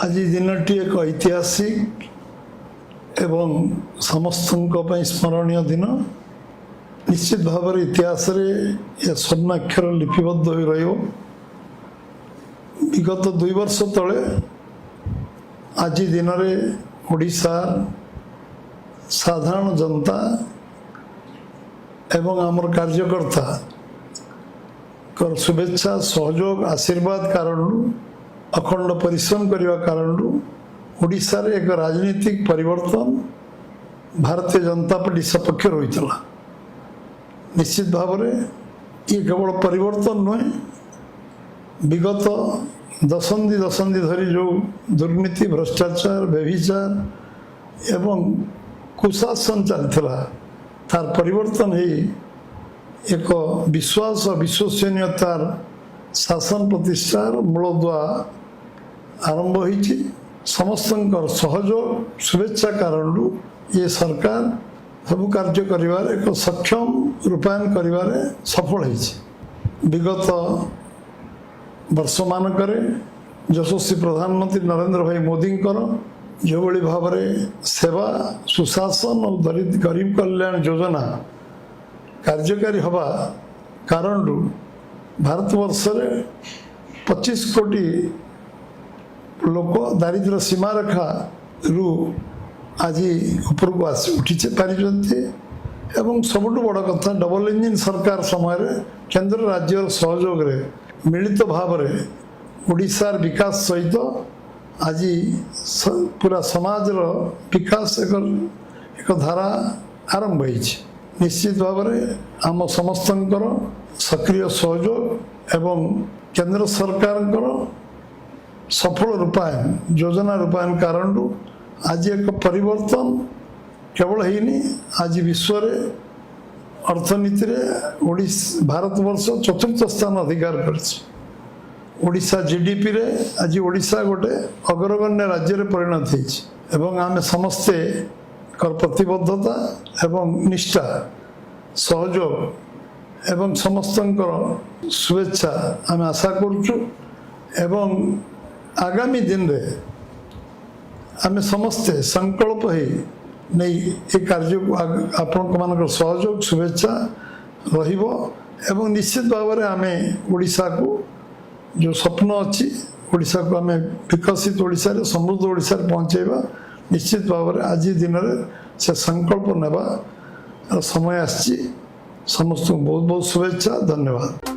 आज दिनटी एक ऐतिहासिक एवं समस्त स्मरणीय दिन निश्चित भाव इतिहास यह स्वर्णाक्षर लिपिबद्ध हो रही। विगत 2 वर्ष तले आज दिन में ओडिशा साधारण जनता एवं आमर कार्यकर्ता कर शुभेच्छा सहयोग आशीर्वाद कारण अखंड परिश्रम करने कारण ओडिशा रे एक राजनीतिक परिवर्तन भारतीय जनता पार्टी सपक्ष रही। निश्चित भाव में ये केवल परिवर्तन नुहे, विगत दशंधि धरी जो दुर्नीति भ्रष्टाचार व्यभिचार एवं कुशासन चलता तार परिवर्तन ही एक विश्वास और विश्वसनीयतार शासन प्रतिष्ठार मूलदुआ आरंभ होती। समस्त सहयोग शुभेच्छा कारण ये सरकार सब कार्य करिवार एक सक्षम रूपायन करिवारे सफल होती। विगत वर्ष मानक यशस्वी प्रधानमंत्री नरेंद्र भाई मोदी जो भली भाव सेवा सुशासन और गरीब कल्याण योजना कार्यकारी हवा कारण भारत वर्ष 25 कोटी लोक दारिद्र्य सीमा रेखा रु आज ऊपर को आसी उठी पारिछन्ति। एवं सबुठ बड़ कथा डबल इंजिन सरकार समय केंद्र राज्य सहयोग रे मिलित भाव ओडिशार विकास सहित आज पूरा समाज विकास एक धारा आरंभ होइछि। निश्चित भाव आम समस्त सक्रिय सहयोग एवं केंद्र सरकार सफल रूपायन योजना रूपायन कारण आज एक परिवर्तन केवल है आज विश्व अर्थनीति भारत वर्ष 4th स्थान अधिकार करिछी। जीडीपी रे आज ओडिशा गोटे अग्रगण्य राज्य रे परिणत होइछि एवं आमे समस्ते कर प्रतिबद्धता एवं निष्ठा सहयोग एवं समस्त शुभेच्छा आम आशा करुचु। एवं आगामी दिन रे आमे समस्ते संकल्प है नहीं ये कार्य को आपण सहयोग शुभेच्छा रहिबो एवं निश्चित भाव में आमे ओडिशा को जो स्वप्न अच्छी ओडिशा को आमे विकसित ओडिशा रे समृद्ध ओडिशा रे पहुंचेबा। निश्चित भाव में आज दिन से संकल्प नेबा समय आछि। समस्त बहुत बहुत शुभेच्छा, धन्यवाद।